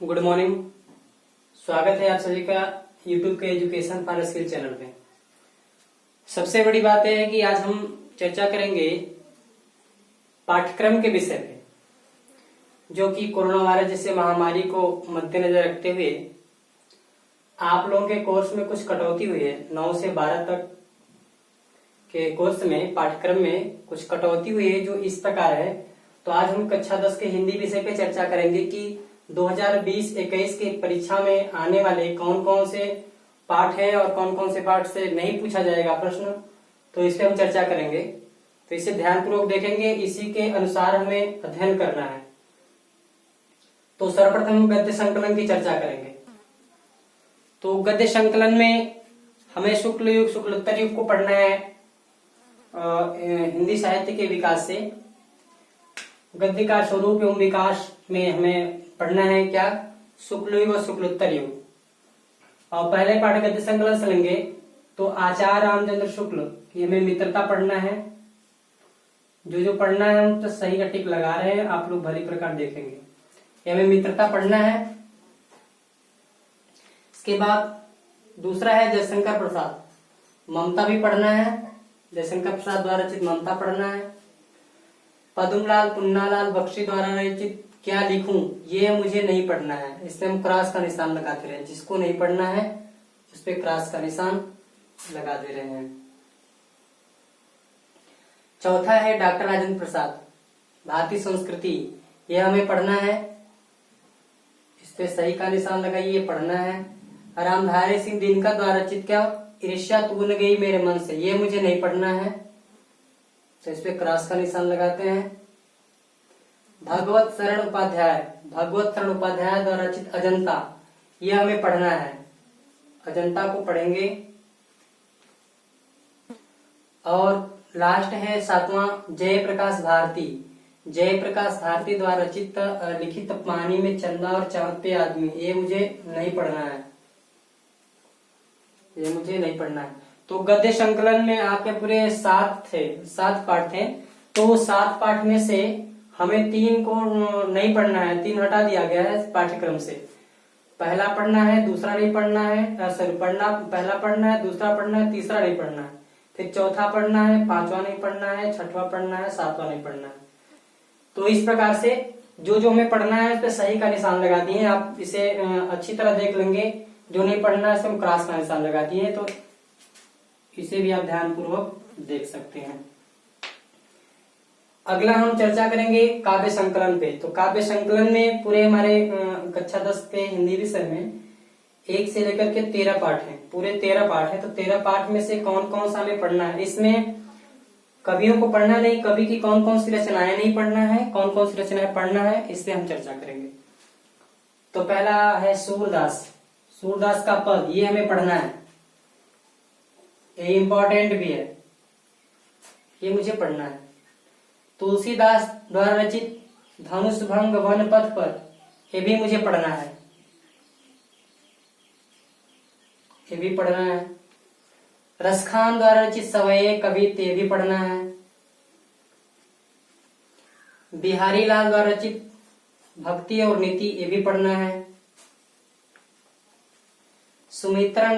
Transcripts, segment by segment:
Good morning. स्वागत है आप सभी का यूट्यूब के एजुकेशन फॉर स्किल चैनल पे। सबसे बड़ी बात है कि आज हम चर्चा करेंगे पाठ्यक्रम के विषय पे, जो कि कोरोना वायरस जैसे महामारी को मद्देनजर रखते हुए आप लोगों के कोर्स में कुछ कटौती हुई है। 9 से 12 तक के कोर्स में पाठ्यक्रम में कुछ कटौती हुई है, जो इस प्रकार है। तो आज हम कक्षा 10 के हिंदी विषय पे चर्चा करेंगे कि 2020-21 की परीक्षा में आने वाले कौन कौन से पाठ हैं और कौन कौन से पाठ से नहीं पूछा जाएगा प्रश्न। तो इस पे हम चर्चा करेंगे, तो इसे ध्यानपूर्वक देखेंगे, इसी के अनुसार हमें अध्ययन करना है। तो सर्वप्रथम गद्य संकलन की चर्चा करेंगे। तो गद्य संकलन में हमें शुक्ल युग शुक्लोत्तर युग को पढ़ना है। हिंदी साहित्य के विकास से गद्य का स्वरूप एवं विकास में हमें पढ़ना है क्या, शुक्ल युग और शुक्लोत्तर युग। और पहले पाठ गद्य संकलन से लेंगे तो आचार्य रामचंद्र शुक्ल की हमें मित्रता पढ़ना है। जो पढ़ना है हम तो सही का टिक लगा रहे हैं, आप लोग भली प्रकार देखेंगे। हमें मित्रता पढ़ना है। इसके बाद दूसरा है जयशंकर प्रसाद, ममता भी पढ़ना है। जयशंकर प्रसाद द्वारा रचित ममता पढ़ना है। पद्मलाल पुन्नालाल बख्शी द्वारा रचित क्या लिखूं, ये मुझे नहीं पढ़ना है। इसमें हम क्रॉस का निशान लगाते रहे, जिसको नहीं पढ़ना है उस पे क्रॉस का निशान लगा दे रहे हैं। चौथा है डॉक्टर राजेंद्र प्रसाद, भारतीय संस्कृति, यह हमें पढ़ना है। इस पे सही का निशान लगाइए, पढ़ना है। रामधारी सिंह दिनकर द्वारा रचित क्या ईर्ष्या तू न गई मेरे मन से, ये मुझे नहीं पढ़ना है, तो इस पे क्रॉस का निशान लगाते हैं। भगवत शरण उपाध्याय, भगवत शरण उपाध्याय द्वारा रचित अजंता, यह हमें पढ़ना है। अजंता को पढ़ेंगे। और लास्ट है 7वां जयप्रकाश भारती, जयप्रकाश भारती द्वारा रचित लिखित पानी में चंदा और चांद पे आदमी, ये मुझे नहीं पढ़ना है, ये मुझे नहीं पढ़ना है। तो गद्य संकलन में आपके पूरे 7 पाठ थे। तो 7 पाठ में से हमें 3 को नहीं पढ़ना है, 3 हटा दिया गया है पाठ्यक्रम से। पहला पढ़ना है, दूसरा नहीं पढ़ना है, पहला पढ़ना है, दूसरा पढ़ना है, तीसरा नहीं पढ़ना है, फिर चौथा पढ़ना है, 5वां नहीं पढ़ना है, 6वां पढ़ना है, 7वां नहीं पढ़ना है। तो इस प्रकार से जो हमें पढ़ना है उस पर सही का निशान लगा दिए। आप इसे अच्छी तरह देख लेंगे। जो नहीं पढ़ना है उसमें क्रॉस का निशान लगा दिए, तो इसे भी आप ध्यान पूर्वक देख सकते हैं। अगला हम चर्चा करेंगे काव्य संकलन पे। तो काव्य संकलन में पूरे हमारे कक्षा 10 के हिंदी विषय में 1 से लेकर के 13 पाठ हैं, पूरे 13 पाठ है। तो 13 पाठ में से कौन कौन सा हमें पढ़ना है। इसमें कवियों को पढ़ना नहीं, कवि की कौन कौन सी रचनाएं नहीं पढ़ना है, कौन कौन सी रचनाएं पढ़ना है, इस पे हम चर्चा करेंगे। तो पहला है सूरदास, सूरदास का पद, ये हमें पढ़ना है, ये इंपॉर्टेंट भी है, ये मुझे पढ़ना है। तुलसीदास द्वारा रचित धनुष भंग वन पथ पर, ये भी मुझे पढ़ना है, ये भी पढ़ना है। रसखान द्वारा रचित सवये कवित, ये भी पढ़ना है। बिहारी लाल द्वारा रचित भक्ति और नीति, ये भी पढ़ना है। सुमित्रा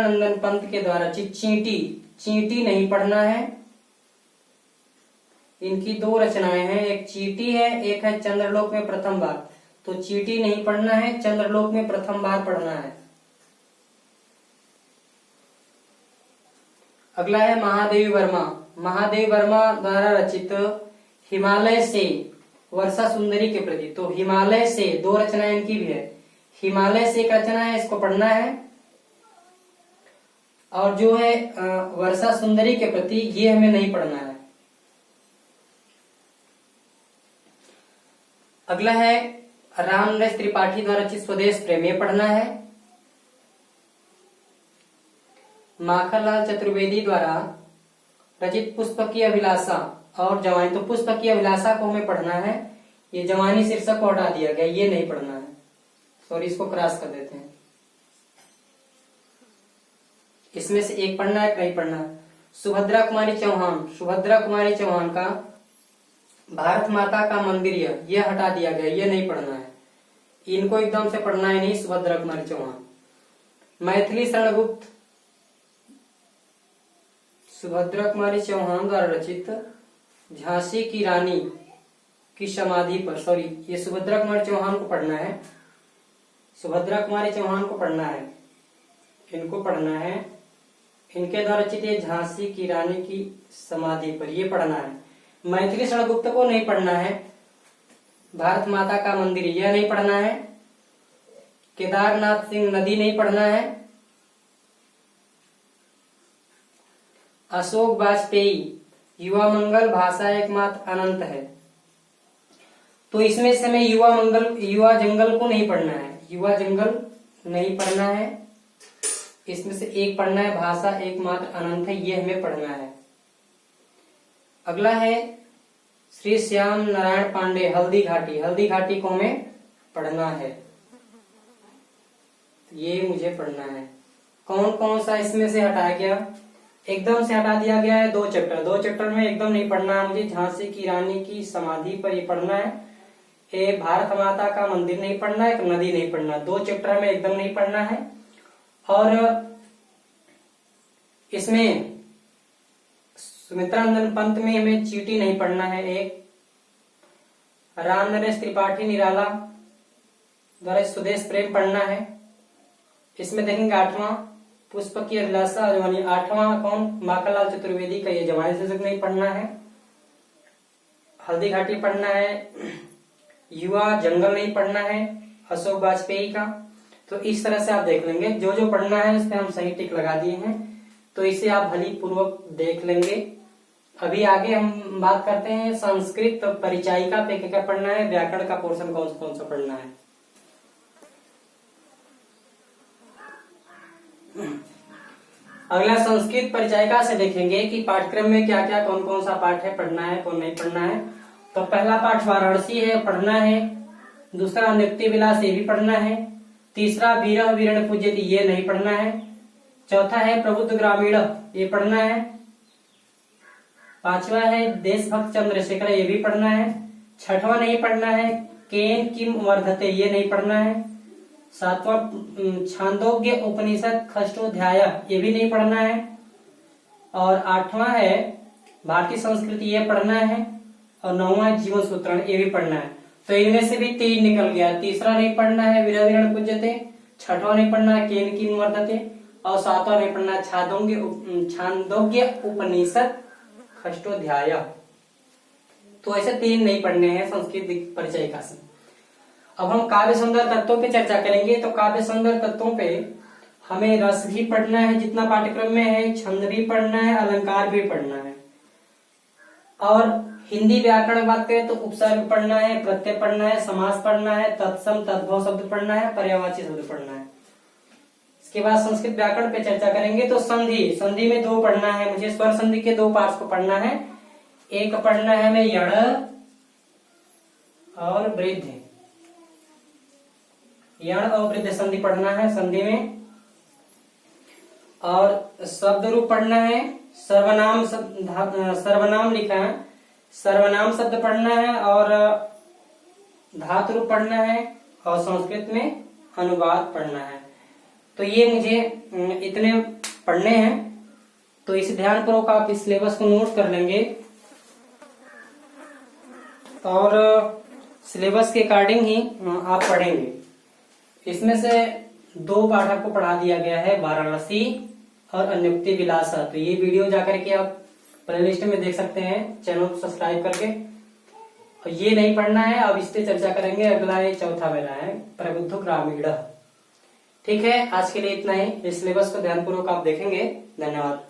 नंदन पंत के द्वारा रचित चींटी, चींटी नहीं पढ़ना है। इनकी 2 रचनाएं हैं, एक चींटी है, एक है चंद्रलोक में प्रथम बार। तो चींटी नहीं पढ़ना है, चंद्रलोक में प्रथम बार पढ़ना है। अगला है महादेवी वर्मा, महादेवी वर्मा द्वारा रचित हिमालय से वर्षा सुंदरी के प्रति। तो हिमालय से 2 रचनाएं इनकी भी है, हिमालय से एक रचना है, इसको पढ़ना है। और जो है वर्षा सुंदरी के प्रति, ये हमें नहीं पढ़ना है। अगला है रामनरेश त्रिपाठी द्वारा रचित स्वदेश प्रेम, ये पढ़ना है। माखनलाल चतुर्वेदी द्वारा रचित पुष्प की अभिलाषा और जवानी। तो पुष्प की अभिलाषा को हमें पढ़ना है, ये जवानी शीर्षक को हटा दिया गया, ये नहीं पढ़ना है, सॉरी, इसको क्रॉस कर देते हैं। इसमें से एक पढ़ना है, नहीं पढ़ना है। सुभद्रा कुमारी चौहान, सुभद्रा कुमारी चौहान का भारत माता का मंदिर ये हटा दिया गया, ये नहीं पढ़ना है, इनको एकदम से पढ़ना है नहीं। सुभद्रा कुमारी चौहान। मैथिली शरणगुप्त सुभद्रा कुमारी चौहान द्वारा रचित झांसी की रानी की समाधि पर, सॉरी ये सुभद्रा कुमारी चौहान को पढ़ना है, सुभद्रा कुमारी चौहान को पढ़ना है, इनको पढ़ना है। इनके द्वारा रचित ये झांसी की रानी की समाधि पर, ये पढ़ना है। मैथिली शरणगुप्त को नहीं पढ़ना है। भारत माता का मंदिर यह नहीं पढ़ना है। केदारनाथ सिंह नदी नहीं पढ़ना है। अशोक वाजपेयी युवा मंगल भाषा एकमात्र अनंत है, तो इसमें से हमें युवा जंगल को नहीं पढ़ना है, युवा जंगल नहीं पढ़ना है। इसमें से एक पढ़ना है, भाषा एकमात्र अनंत है, ये हमें पढ़ना है। अगला है श्री श्याम नारायण पांडे हल्दी घाटी, हल्दी घाटी को हमें पढ़ना है, ये मुझे पढ़ना है। कौन कौन सा इसमें से हटाया गया? एकदम से हटा दिया गया है दो चैप्टर में एकदम नहीं पढ़ना है मुझे। झांसी की रानी की समाधि पर ये पढ़ना है, ये भारत माता का मंदिर नहीं पढ़ना है, नदी नहीं पढ़ना, दो चैप्टर में एकदम नहीं पढ़ना है। और इसमें सुमित्रानंदन पंत में हमें चीटी नहीं पढ़ना है। एक राम नरेश त्रिपाठी निराला द्वारा स्वदेश प्रेम पढ़ना है। इसमें देखेंगे 8वां पुष्प की अभिलाषा अजवानी, 8वां कौन? माखनलाल चतुर्वेदी का ये जवानी शीर्षक नहीं पढ़ना है। हल्दी घाटी पढ़ना है, युवा जंगल नहीं पढ़ना है अशोक वाजपेयी का। तो इस तरह से आप देख लेंगे, जो जो पढ़ना है उस पर हम सही टिक लगा दिए हैं, तो इसे आप भली पूर्वक देख लेंगे। अभी आगे हम बात करते हैं संस्कृत परिचायिका पे क्या पढ़ना है, व्याकरण का पोर्शन कौन सा पढ़ना है। अगला संस्कृत परिचायिका से देखेंगे कि पाठ्यक्रम में क्या क्या कौन कौन सा पाठ है, पढ़ना है कौन नहीं पढ़ना है। तो पहला पाठ वाराणसी है, पढ़ना है। दूसरा नियुक्ति विलास, ये भी पढ़ना है। तीसरा वीरः वीरण पूज्यति, ये नहीं पढ़ना है। चौथा है प्रबुद्ध ग्रामीण, ये पढ़ना है। पांचवा है देशभक्त चंद्रशेखर, ये भी पढ़ना है। छठवां नहीं पढ़ना है केन किम वर्धते, ये नहीं पढ़ना है। सातवां छांदोग्य उपनिषद खष्टोध्याय, ये भी नहीं पढ़ना है। और आठवां है भारतीय संस्कृति, ये पढ़ना है। और 9वां जीवन सूत्रण, ये भी पढ़ना है। तो इनमें से भी 3 निकल गया। तीसरा नहीं पढ़ना है वीरः वीरण पूज्यते, छठवां नहीं पढ़ना है केन किम वर्धते, और 7वां नहीं पढ़ना है छांदोग्य उपनिषद खष्टोध्याय। तो ऐसे 3 नहीं पढ़ने हैं संस्कृत परिचयिका से। अब हम काव्य सौंदर्य तत्वों पे चर्चा करेंगे। तो काव्य सौंदर्य तत्वों पे हमें रस भी पढ़ना है जितना पाठ्यक्रम में है, छंद भी पढ़ना है, अलंकार भी पढ़ना है। और हिंदी व्याकरण बात करें तो उपसर्ग पढ़ना है, प्रत्यय पढ़ना है, समास पढ़ना है, तत्सम तद्भव शब्द पढ़ना है, पर्यायवाची शब्द पढ़ना है। इसके बाद संस्कृत व्याकरण पे चर्चा करेंगे। तो संधि में 2 पढ़ना है मुझे, स्वर संधि के 2 पार्ट्स को पढ़ना है। एक पढ़ना है हमें यण और वृद्ध, यण और वृद्ध संधि पढ़ना है संधि में। और शब्द रूप पढ़ना है, सर्वनाम लिखा है, सर्वनाम शब्द पढ़ना है। और धातु रूप पढ़ना है, और संस्कृत में अनुवाद पढ़ना है। तो ये मुझे इतने पढ़ने हैं। तो इस ध्यान पूर्वक आप इस सिलेबस को नोट कर लेंगे, और सिलेबस के अकॉर्डिंग ही आप पढ़ेंगे। इसमें से 2 पाठ आपको पढ़ा दिया गया है, वाराणसी और नियुक्ति विलासा। तो ये वीडियो जाकर के आप प्लेलिस्ट में देख सकते हैं, चैनल को सब्सक्राइब करके। और ये नहीं पढ़ना है, अब इस पे चर्चा करेंगे। अगला ये चौथा मेरा है प्रबुद्ध ग्रामीण। ठीक है, आज के लिए इतना ही। इस सिलेबस को ध्यानपूर्वक आप देखेंगे। धन्यवाद।